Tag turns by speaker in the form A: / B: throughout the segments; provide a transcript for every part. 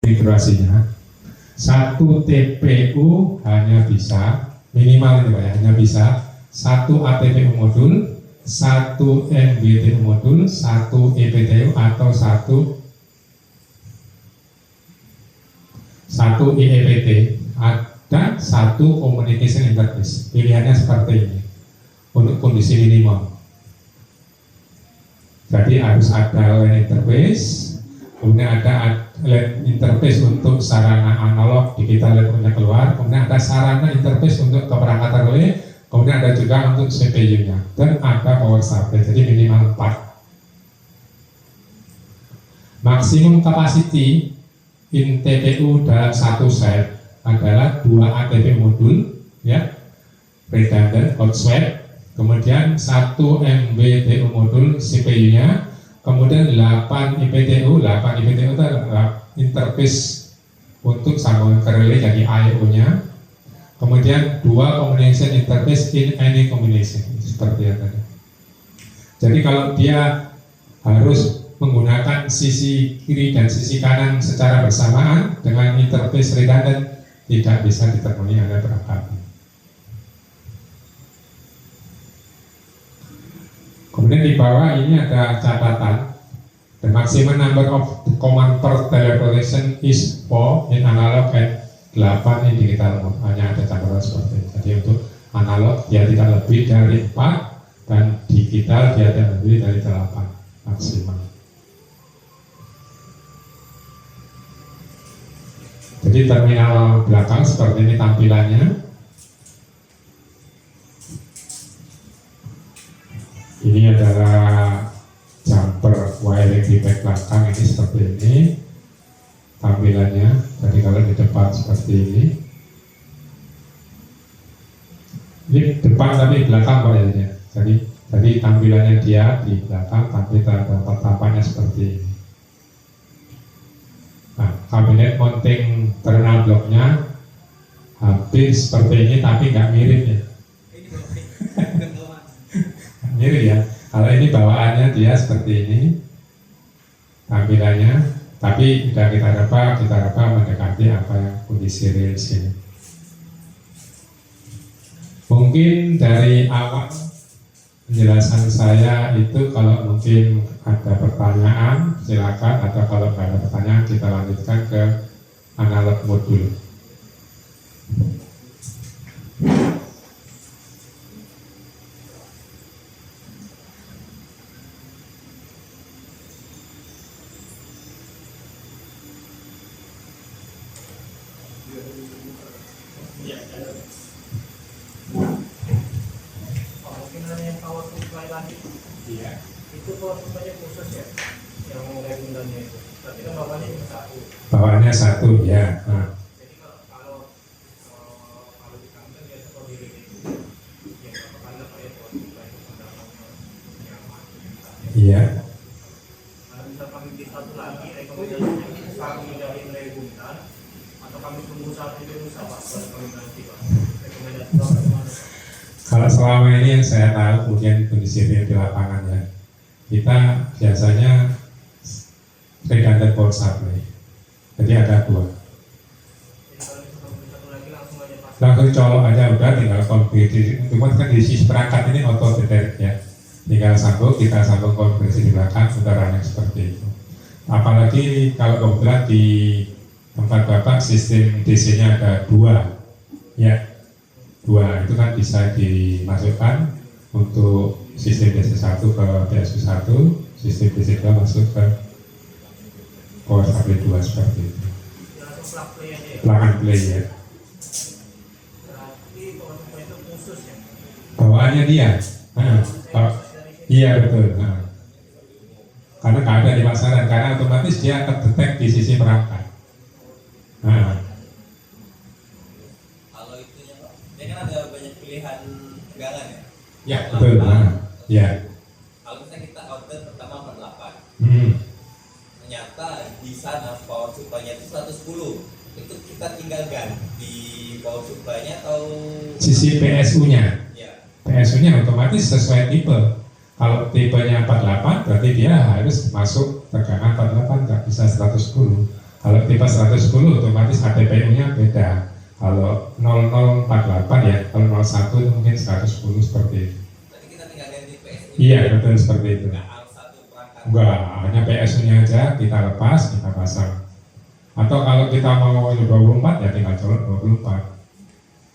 A: konfigurasinya. Satu TPU hanya bisa minimal ini Pak ya, hanya bisa satu ATPU modul, satu MBTU modul, satu EPTU atau satu IEPT, dan satu communication interface. Pilihannya seperti ini untuk kondisi minimal. Jadi harus ada LAN interface, kemudian ada LAN interface untuk sarana analog digital yang keluar, kemudian ada sarana interface untuk keperangkatan relay, kemudian ada juga untuk CPU-nya, dan ada power supply. Jadi minimal 4. Maksimum capacity in TPU dalam satu set adalah 2 ATPU modul, ya, redundant hot swap, kemudian 1 MBTU modul CPU-nya, kemudian 8 IPTU. 8 IPTU itu adalah interface untuk sambungan ke relay, jadi I/O-nya. Kemudian 2 combination interface in any combination, seperti yang tadi. Jadi kalau dia harus menggunakan sisi kiri dan sisi kanan secara bersamaan dengan interface redundant, tidak bisa ditemui oleh perangkat. Kemudian di bawah ini ada catatan. The maximum number of command per teleportation is 4 in analog and 8 in digital mode. Hanya ada catatan seperti ini. Jadi untuk analog dia tidak lebih dari 4 dan digital dia tidak lebih dari 8 maksimal. Jadi terminal belakang seperti ini tampilannya. Ini adalah jumper wiring di back belakang, ini seperti ini tampilannya. Jadi kalau di depan seperti ini. Ini depan tapi belakang Pak ya. Jadi tampilannya dia di belakang, tapi tampaknya seperti ini. Nah, kabinet mounting terminal bloknya hampir seperti ini, tapi nggak mirip ya. Mirip ya. Kalau ini bawaannya dia seperti ini tampilannya, tapi tidak kita raba mendekati apa yang kondisi real sini. Mungkin dari awal penjelasan saya itu, kalau mungkin ada pertanyaan silakan, atau kalau nggak ada pertanyaan kita lanjutkan ke analog modul. Bawaannya satu ya. Nah.
B: Jadi kalau ditambil ya seperti ini, ya karena kayak
A: iya.
B: Kalau bisa kami di satu lagi rekomendasinya kami dari Leguntan atau kami tunggu satu dulu sama kami nanti Pak. Rekomendasi bagaimana?
A: Kalau selama ini yang saya tahu, kemudian kondisi di lapangan ya, kita biasanya redundant power supply. Jadi ada 2. Langsung colok aja udah, tinggal konversi. Cuma kan di sisi perangkat ini auto detect ya. Tinggal kita sambung konversi di belakang, sudah running seperti itu. Apalagi kalau kebetulan di tempat Bapak sistem DC-nya ada 2 ya. 2 itu kan bisa dimasukkan untuk sistem DC1 ke PSU1, sistem DC2 masuk ke power supply 2 seperti itu. Pelanggan play ya. Bawaannya dia. Iya betul. Karena nggak ada di pasaran, karena otomatis dia terdetek di sisi perangkat.
C: Kalau itu ya Pak, dia kan ada banyak pilihan tegangan ya.
A: Ya betul. Ya.
C: Kalau misalnya kita order pertama 48, ternyata di sana power supply-nya itu 110, itu kita tinggal ganti power supply-nya atau
A: sisi PSU-nya.
C: ya.
A: PSU-nya otomatis sesuai tipe. Kalau tipenya 48 berarti dia harus masuk tegangan 48, nggak bisa 110. Kalau tipe 110 otomatis ATPU-nya beda. Kalau 0048 ya, kalau 01 itu mungkin 110 seperti itu.
C: Tadi kita tinggal ganti PS.
A: Iya betul seperti itu.
C: Nggak harus satu perangkat.
A: Enggak, hanya PSU-nya aja kita lepas, kita pasang. Atau kalau kita mau 24 ya tinggal colok 24.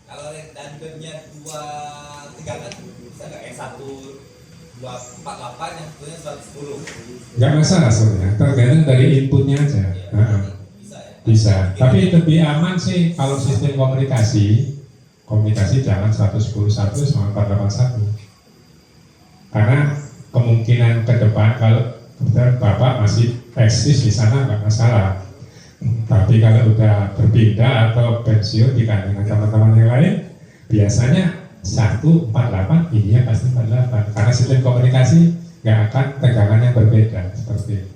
C: Kalau redundantnya 2 tegangan bisa nggak yang 1248 yang sebetulnya 110?
A: Enggak masalah sebenarnya, tergantung dari inputnya aja.
C: Ya,
A: Nah,
C: bisa ya.
A: bisa, tapi lebih aman sih kalau sistem komunikasi jangan 110.1 sama 481. Karena kemungkinan ke depan kalau kebetulan Bapak masih eksis di sana nggak masalah. Tapi kalau udah berpindah atau pensiun dikandung teman-teman yang lain, biasanya 148 iya pasti 48 karena sistem komunikasi nggak akan tegangan yang berbeda seperti itu.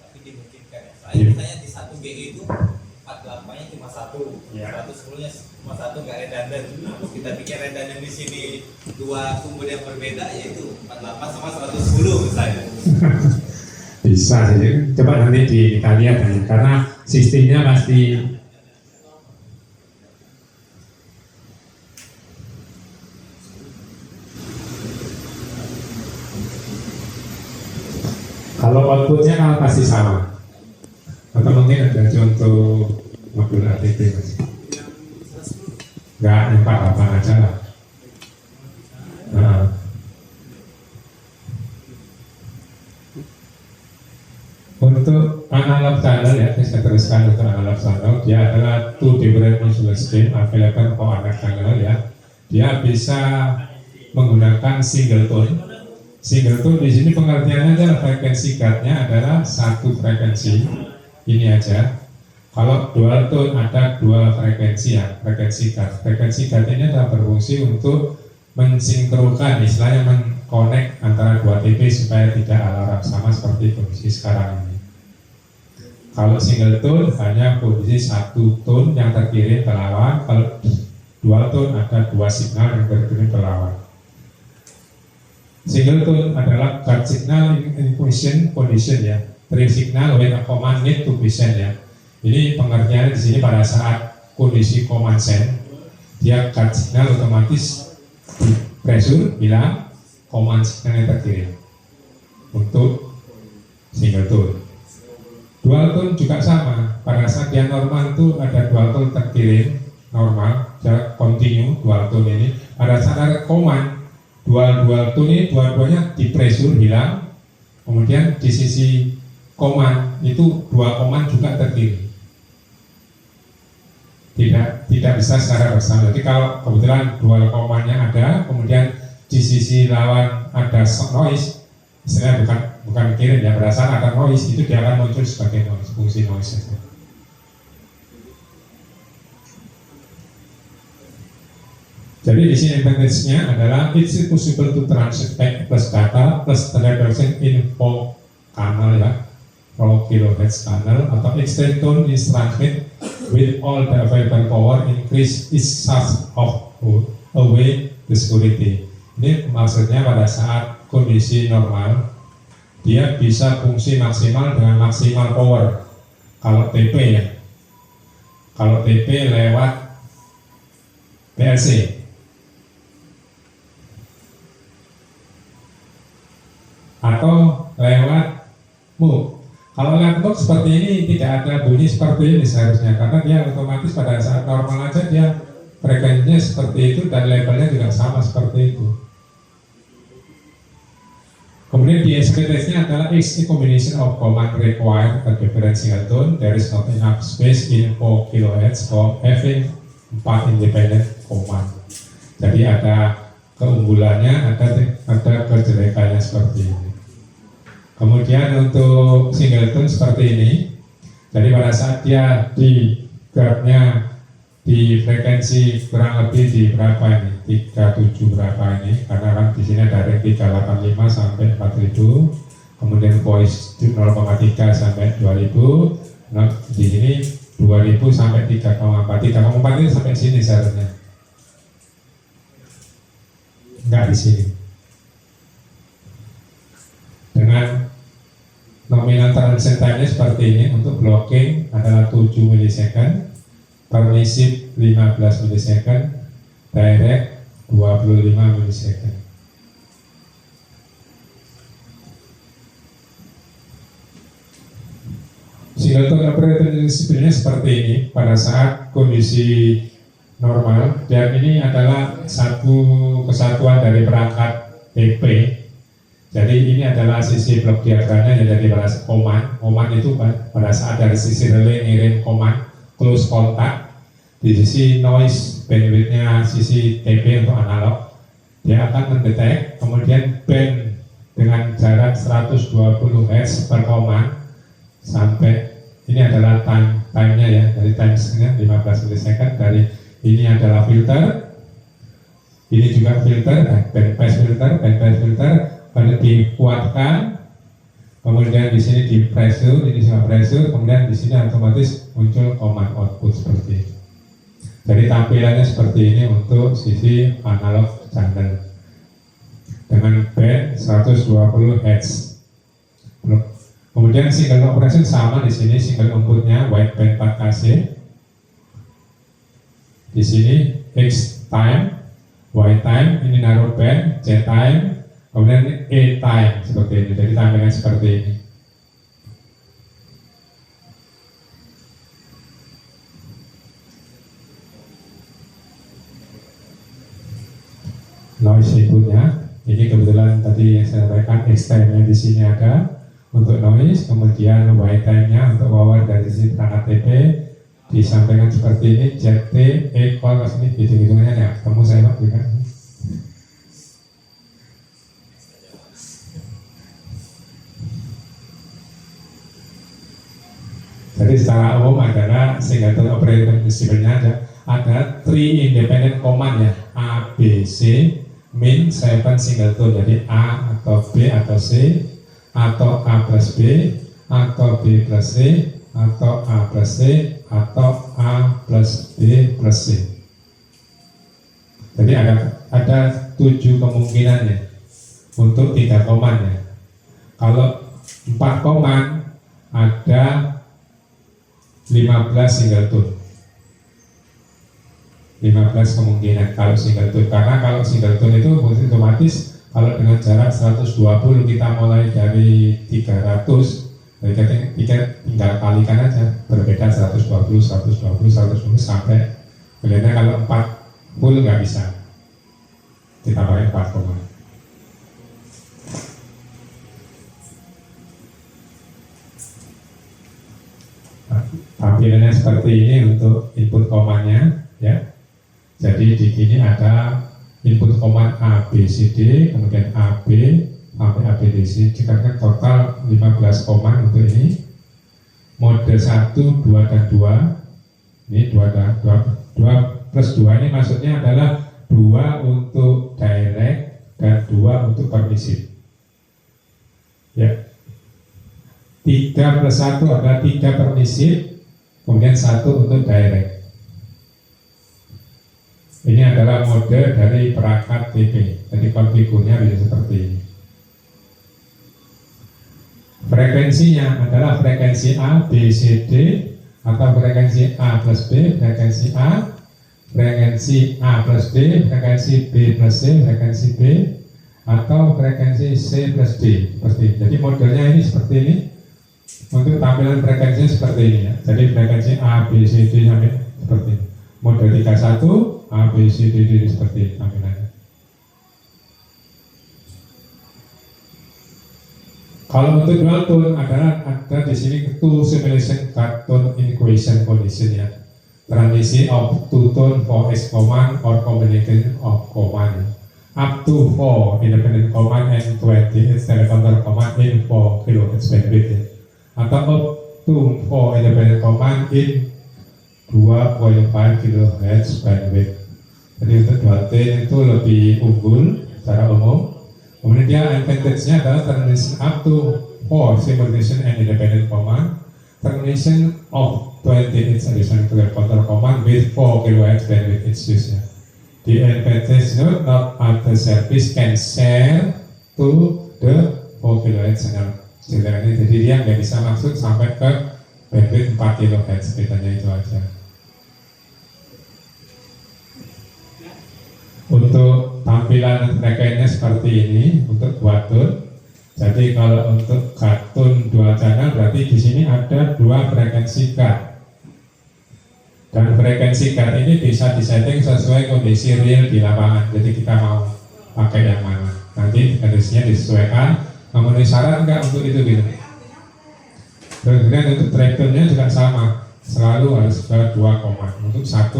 C: Tapi dimungkinkan ya. Soalnya misalnya di 1 GE itu 48-nya cuma 1,
A: Ya.
C: 110-nya cuma 1 nggak redundant. Terus kita pikir redundant di sini 2 sumber yang berbeda yaitu 48 sama 110 misalnya.
A: Bisa sih, coba nanti kita lihat ya, karena sistemnya pasti kalau outputnya kan pasti sama, atau mungkin ada contoh modul ATP mas, nggak empat apa aja lah. Nah. Untuk analog channel ya, saya teruskan untuk analog channel, dia adalah two different modulus stream available for analog channel ya. Dia bisa menggunakan single tone. Single tone di sini pengertiannya adalah frekuensi guardnya adalah satu frekuensi ini aja. Kalau dual tone ada dua frekuensi ya, frekuensi guard. Frekuensi guard ini adalah berfungsi untuk mensinkronkan, istilahnya mengkonek antara dua TP supaya tidak alarm sama seperti kondisi sekarang ini. Kalau single tone hanya kondisi satu tone yang terkirim ke lawan. Kalau dual tone ada dua signal yang terkirim ke lawan. Single tone adalah guard signal in position condition ya. Three signal when a command need to be sent ya. Ini pengertiannya di sini pada saat kondisi command send, dia guard signal otomatis di pressure hilang, command signal yang terkirim untuk single tone. Dual tone juga sama, pada saat dia normal itu ada dual tone terkirim normal, jarak continue dual tone ini. Pada saat ada command dual tone ini dua-duanya di pressure hilang, kemudian di sisi command itu dua command juga terkirim. Tidak bisa secara bersama. Jadi kalau kebetulan dual commandnya ada, kemudian di sisi lawan ada noise, istilahnya bukan kirim ya, pada saat ada noise itu dia akan muncul sebagai noise, fungsi noise saja. Jadi di sini advantage-nya adalah it's possible to transfer back plus data plus represent info channel ya, 4 kHz channel atau extend tone is transmit with all the available power increase its source of away the security. Ini maksudnya pada saat kondisi normal dia bisa fungsi maksimal dengan maksimal power. Kalau TP ya, kalau TP lewat PLC. Atau lewat MUX. Kalau lewat MUX seperti ini tidak ada bunyi seperti ini seharusnya, karena dia otomatis pada saat normal aja dia frekuensinya seperti itu dan levelnya juga sama seperti itu. Kemudian di SPTS-nya adalah is a combination of command required a different single tone. There is not enough space in 4 kHz for having 4 independent command. Jadi ada keunggulannya, ada kejelekannya seperti ini. Kemudian untuk single tone seperti ini, jadi pada saat dia di guardnya di frekuensi kurang lebih di berapa ini, 37 berapa ini, karena kan di sini ada range 385 sampai 4000, kemudian voice 0,3 sampai 2000, nah di sini 2000 sampai 3,4 itu sampai sini seharusnya, enggak di sini. Dengan Nominal transition time-nya seperti ini. Untuk blocking adalah 7 milisecond, permissive 15 milisecond, direct 25 milisecond. Singleton operator sebenarnya seperti ini pada saat kondisi normal, dan ini adalah satu kesatuan dari perangkat TP. Jadi ini adalah sisi blok diagramnya yang dari command itu pada saat dari sisi relay ngirim command close contact, di sisi noise bandwidth-nya sisi TP untuk analog, dia akan mendetek, kemudian band dengan jarak 120 Hz per command sampai ini adalah time-nya ya, dari time-nya 15 milisecond. Dari ini adalah filter, ini juga filter, bandpass filter, pada dikuatkan, kemudian di sini di pressure, ini juga pressure, kemudian di sini otomatis muncul command output seperti ini. Jadi tampilannya seperti ini untuk sisi analog channel dengan band 120 Hz. Kemudian single operation sama di sini, single inputnya wide band 4kC. Di sini X time, Y time, ini narrow band, Z time, kemudian E time seperti ini. Jadi tampilan seperti ini. Noise inputnya, ini kebetulan tadi yang saya sampaikan X time-nya di sini ada untuk noise, kemudian Y time-nya untuk power dari sisi perangkat TP disampaikan seperti ini, ZT, equal ke sini, hitung-hitungannya ya, ketemu saya Pak juga. Jadi secara umum adalah singleton operator principle-nya ada 3 independent command ya, A, B, C, min 7 singleton, jadi A atau B atau C, atau A plus B, atau B plus C, atau A plus C, atau A plus B plus C. Jadi ada 7 kemungkinannya untuk 3 command ya. Kalau 4 command ada 15 singleton. 15 kemungkinan kalau singleton, karena kalau singleton itu otomatis kalau dengan jarak 120 kita mulai dari 300, jadi kita tinggal kalikan aja, berbeda 120 sampai kelihatannya kalau 4 full nggak bisa, kita pakai 4 command. Tampilannya seperti ini untuk input command-nya ya. Jadi di sini ada input command A, B, C, D, kemudian A, B sampai A, B, D, C, dikatakan total 15 command untuk ini. Mode 1, 2, dan 2. Ini 2 plus 2 ini maksudnya adalah 2 untuk direct dan 2 untuk permissive. Ya. 3 plus 1 adalah 3 permissive, kemudian 1 untuk direct. Ini adalah mode dari perangkat TP. Jadi konfigurnya bisa seperti ini. Frekuensinya adalah frekuensi A, B, C, D, atau frekuensi A plus B, frekuensi A, frekuensi A plus D, frekuensi B plus C, frekuensi B, atau frekuensi C plus D. Seperti ini. Jadi modelnya ini seperti ini. Untuk tampilan frekuensinya seperti ini ya. Jadi frekuensi A, B, C, D sampai seperti ini. Mode 31 A, B, C, D, D seperti ini tampilannya. Kalau untuk dual tone ada di sini two simulation tone equation condition ya. Transisi of two tone for X command or combination of command. Up to 4 independent command and 28 telecounter command in 4 kHz bandwidth ya. Atau up to 4 independent command in 2.5 kHz bandwidth. Jadi untuk dual tone itu lebih unggul secara umum. Kemudian dia advantage-nya adalah termination up to 4 simulation and independent command, termination of 28 additional telecounter command with 4 kHz bandwidth each use. The advantage note not other service can share to the 4 kHz Jadi dia nggak bisa masuk sampai ke bandwidth 4 kHz, bedanya itu aja. Untuk tampilan frekuensinya seperti ini untuk Quad-Tone. Jadi kalau untuk Quad-Tone dual channel berarti di sini ada 2 frekuensi card. Dan frekuensi card ini bisa disetting sesuai kondisi real di lapangan. Jadi kita mau pakai yang mana. Nanti kondisinya disesuaikan. Memenuhi syarat enggak untuk itu gitu. Kemudian untuk track-nya juga sama, selalu harus ke 2 command untuk 1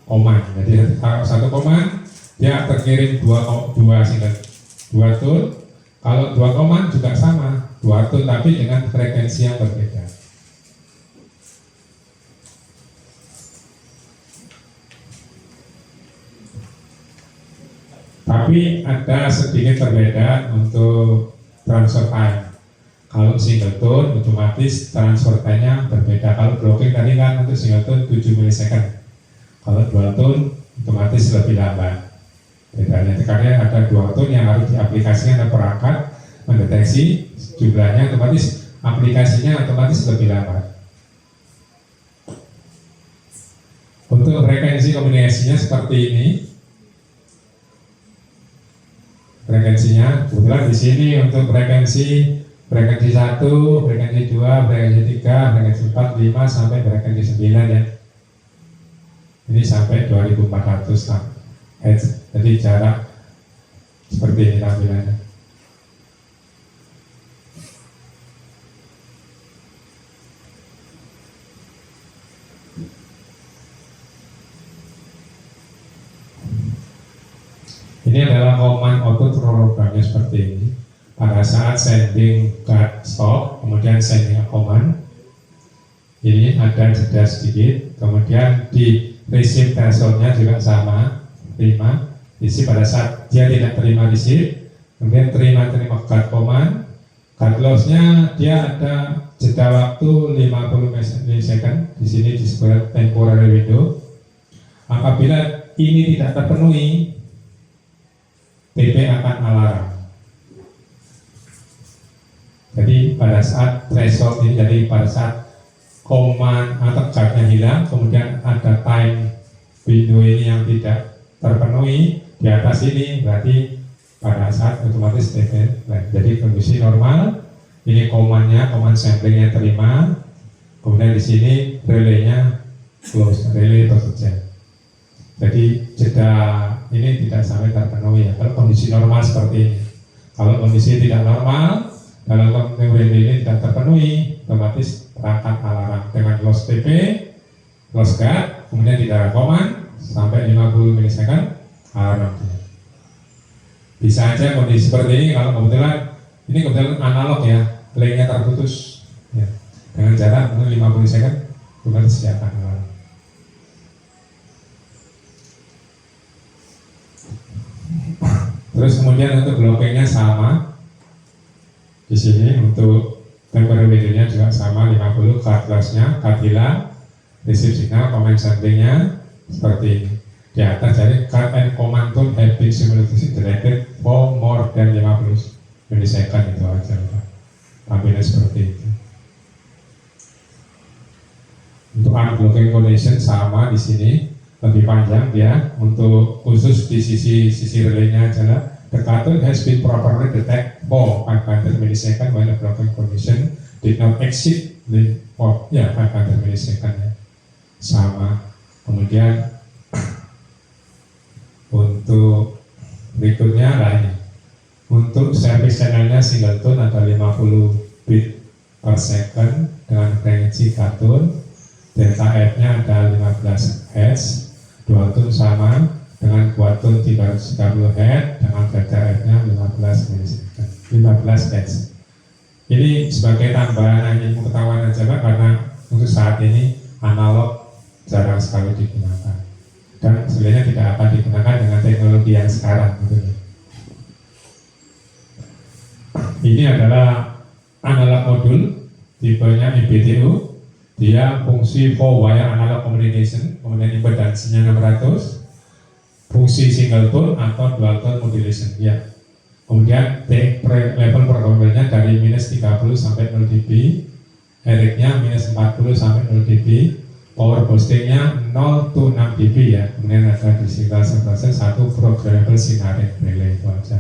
A: command. Jadi kalau 1 command dia terkirim 2 single 2 tone. Kalau 2 command juga sama, 2 tone tapi dengan frekuensi yang berbeda. Tapi ada sedikit perbedaan untuk transfer time. Kalau single tone otomatis transfer time-nya berbeda. Kalau blocking tadi kan untuk single tone 7 milisecond. Kalau dual tone otomatis lebih lambat. Bedanya karena ada dual tone yang harus diaplikasikan ke perangkat mendeteksi jumlahnya, otomatis aplikasinya otomatis lebih lambat. Untuk frekuensi komunikasinya seperti ini. Frekuensinya kebetulan di sini untuk frekuensi 1, frekuensi 2, frekuensi 3, frekuensi 4, 5 sampai frekuensi 9 ya. Ini sampai 2400 Hz. Jadi jarak seperti ini tampilannya. Ini adalah command output programnya seperti ini. Pada saat sending card stop, kemudian sending a command, ini ada jeda sedikit. Kemudian di receive thresholdnya juga sama, terima. Isi pada saat dia tidak terima receive, kemudian terima card command. Card loss-nya dia ada jeda waktu 50 milisecond. Di sini disebut temporary window. Apabila ini tidak terpenuhi, TP akan alarm. Jadi pada saat threshold ini, jadi pada saat command atau cardnya hilang, kemudian ada time window ini yang tidak terpenuhi di atas ini, berarti pada saat otomatis TP. Jadi kondisi normal, ini commandnya, command samplingnya terima, kemudian di sini relaynya close, relay bekerja. Jadi jeda ini tidak sampai terpenuhi ya. Kalau kondisi normal seperti ini. Kalau kondisi tidak normal, dalam relay ini tidak terpenuhi, otomatis perangkat alarm dengan loss TP, loss guard, kemudian tidak command sampai 50 milisecond alarm. Bisa aja kondisi seperti ini kalau kebetulan ini kebetulan analog ya, linknya terputus ya. Dengan jarak 50 milisecond, otomatis siapkan alarm. Terus kemudian untuk blockingnya sama. Di sini untuk temporary window-nya juga sama 50, card loss-nya, card hilang, receive signal, command sampling-nya seperti ini. Di atas jadi card and command tone have been simultaneously directed for more than 50 milisecond, itu aja Pak. Tampilnya seperti itu. Untuk unblocking condition sama di sini. Lebih panjang dia, untuk khusus di sisi relaynya adalah the cartoon has been properly detected for 500 millisecond when the blocking condition did not exceed the 500 millisecond ya. Sama. Kemudian untuk berikutnya lah ini. Untuk service channelnya single tone ada 50 bit per second dengan frekuensi cartoon. Delta F-nya ada 15 Hz. Dual tone sama dengan quad tone 330 Hz dengan delta F-nya 15 milisecond, 15 Hz. Ini sebagai tambahan ilmu pengetahuan aja Pak, karena untuk saat ini analog jarang sekali digunakan dan sebenarnya tidak akan digunakan dengan teknologi yang sekarang gitu. Ini adalah analog modul tipenya MBTU. Dia fungsi 4-wire analog communication, kemudian impedansinya 600, fungsi single tone atau dual tone modulation ya. Kemudian level programmernya dari minus 30 sampai 0 dB, Eric-nya minus 40 sampai 0 dB, power boostingnya 0 to 6 dB ya. Kemudian ada di sebelah satu programmable signaling relay itu aja.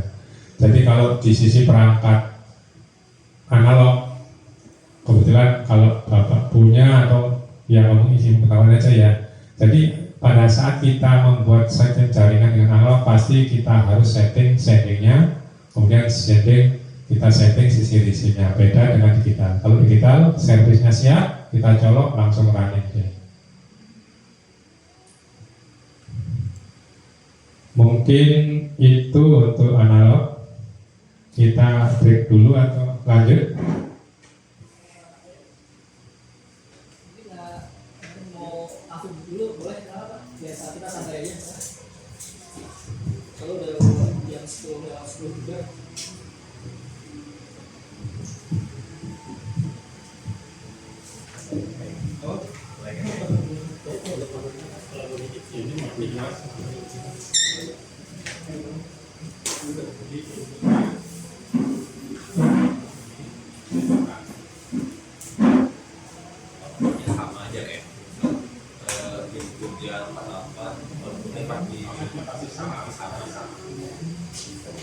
A: Jadi kalau di sisi perangkat analog, kebetulan kalau Bapak punya atau ya kamu isi pengetahuan aja ya. Jadi pada saat kita membuat setting jaringan dengan analog, pasti kita harus settingnya, kemudian kita setting sisi risinya. Beda dengan digital. Kalau digital, servisnya siap, kita colok langsung running dia. Mungkin itu untuk analog. Kita break dulu atau lanjut?
D: Dulu boleh biasa kita santai aja. Kalau udah jam 10 juga.
C: Sama aja kayak yang apa pagi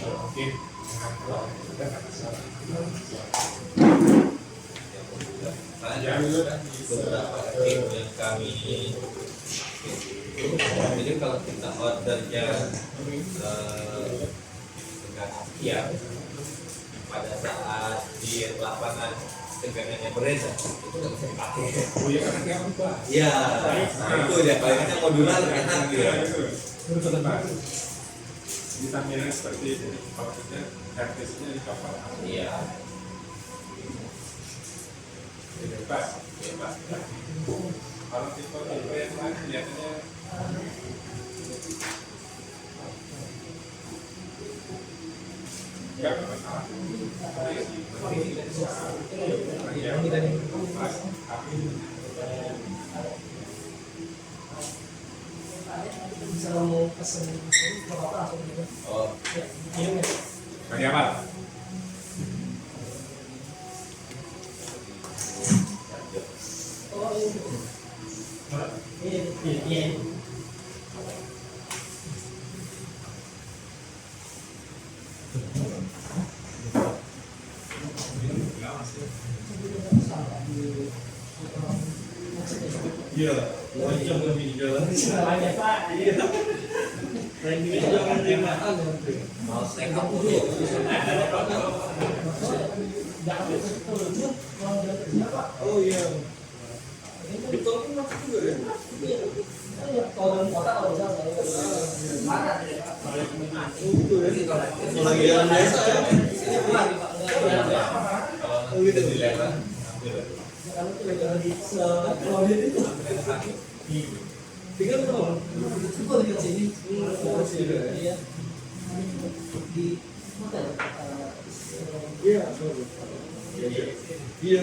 A: Oke.
C: beberapa tim yang kami jadi kalau kita ordernya ya pada saat di lapangan tegangannya berbeda itu nggak bisa dipakai.
A: Oh ya, karena nggak apa?
C: Ya, nah itu ya palingnya modular enak gitu.
A: Ditampilkan seperti ini, maksudnya RTC-nya di kapal.
C: Iya.
A: Bebas. Kalau tipe yang lain kelihatannya nggak masalah.
D: Bisa mau pesen apa langsung gitu.
C: Oh,
D: Minum ya.
A: Bagi apa?
D: Oh iya.
B: Iya, jam lebih jalan.
D: Lagi Pak. Iya.
B: Trendingnya jangan dimakan.
C: mau snack apa dulu?
B: Oh iya. Betul kan masuk juga ya?
D: Kalau dalam kota kalau bisa mana?
B: Itu ya. Lagi jalan biasa ya.
C: Kalau gitu dilihat
D: Kalau itu lagi di kalau itu tinggal tuh itu di sini iya di hotel
B: Iya, iya.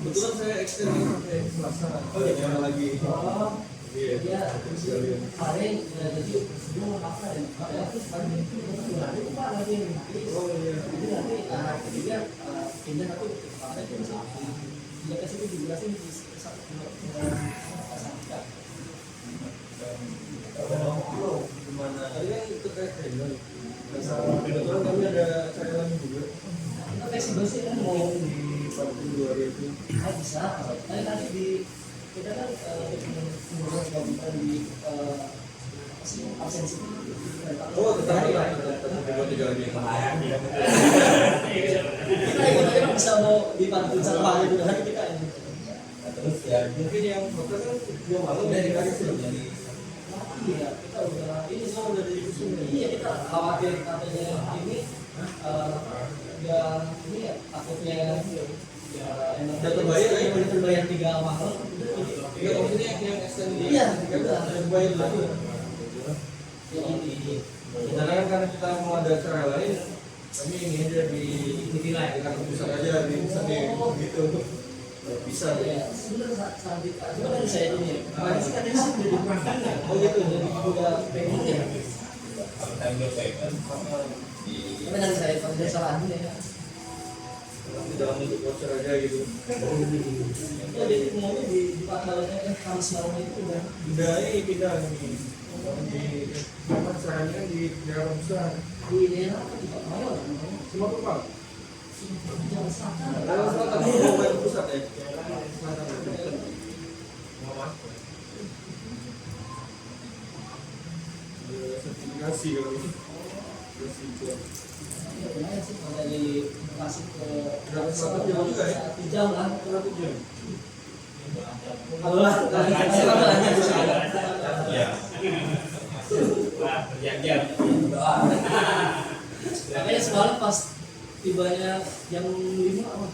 B: Betulan saya extend sampai Selasa. Oh ya, jangan lagi. Iya.
D: dia kemarin jadi sebelum apa ya itu paling itu nanti pak lagi
B: Oh iya.
D: jadi nanti ketiga pindah satu apa itu dia kasih dijelasin di satu
B: Gimana? Tadi kan itu kayak trailer. Kebetulan kami ada acara lain juga.
D: kita fleksibel sih kan mau
B: Di 42 itu.
D: bisa nanti di kita kan menurut di absensi
B: Oh, tetap tiga lagi.
D: kita bisa mau dibantu sama itu nanti kita ini
C: terus ya
B: Mungkin yang hotel kan dia malam dari kali belum jadi.
D: iya kita udah ini semua udah dari iya kita khawatir katanya ini ya ini ya takutnya
B: Udah terbayar ya?
D: udah terbayar 3 mahal
B: Iya, maksudnya yang extend ini.
D: iya
B: Udah terbayar lagi.
D: jadi
B: Karena kan kita mau ada acara lain, kami ini aja di
D: dinilai
B: di kantor pusat aja di gitu. Bisa
D: ya sebenarnya saat kita sebenarnya saya ini kemarin sih katanya sih udah dibuka oh gitu jadi udah pengen ya
C: Time November di
D: Tapi nanti saya kalau saya salah ya.
B: Tapi jangan untuk voucher aja gitu.
D: Ya jadi maunya di Pantalnya kan Kamis malam itu udah
B: Pindah nih. Di apa sekarang kan di daerah besar.
D: di daerah apa di Pak Mayor.
B: Semua tuh Pak.
D: Jalan Selatan.
B: Daerah selatan mau main pusat ya. Sertifikasi kalau ini.
D: Ya lumayan sih kalau dari Bekasi ke
B: Jalan Selatan jauh juga ya?
D: 1 jam lah.
B: Berapa jam?
D: Kalau lah,
C: ya
D: makanya semalam pas tibanya jam 5 apa?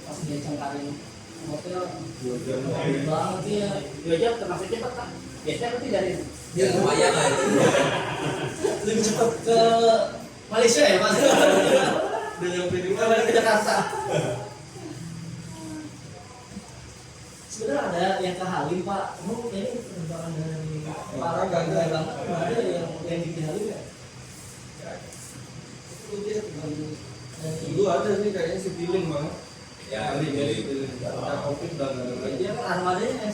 D: Pas dia cangkarin hotel
B: 2 jam.
D: banget ya. 2 jam termasuk cepat kan? Biasanya berarti dari
C: ya lumayan lah itu.
D: lebih cepat ke Malaysia ya mas?
B: Udah nyampe di
D: Kembali ke Jakarta. Sebenarnya ada yang ke Halim Pak. Kamu ini penerbangan dari para gagal banget. Ada yang di Halim ya? Itu dia kembali.
B: Dulu ada sih kayaknya Citylink bang.
C: Ya
B: Kali
C: jadi
B: karena COVID dan lain-lain.
D: Dia kan armadanya yang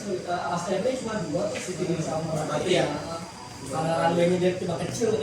D: ASTB cuma 2 tuh Citylink sama. Tapi ya karena runway-nya dia cuma kecil.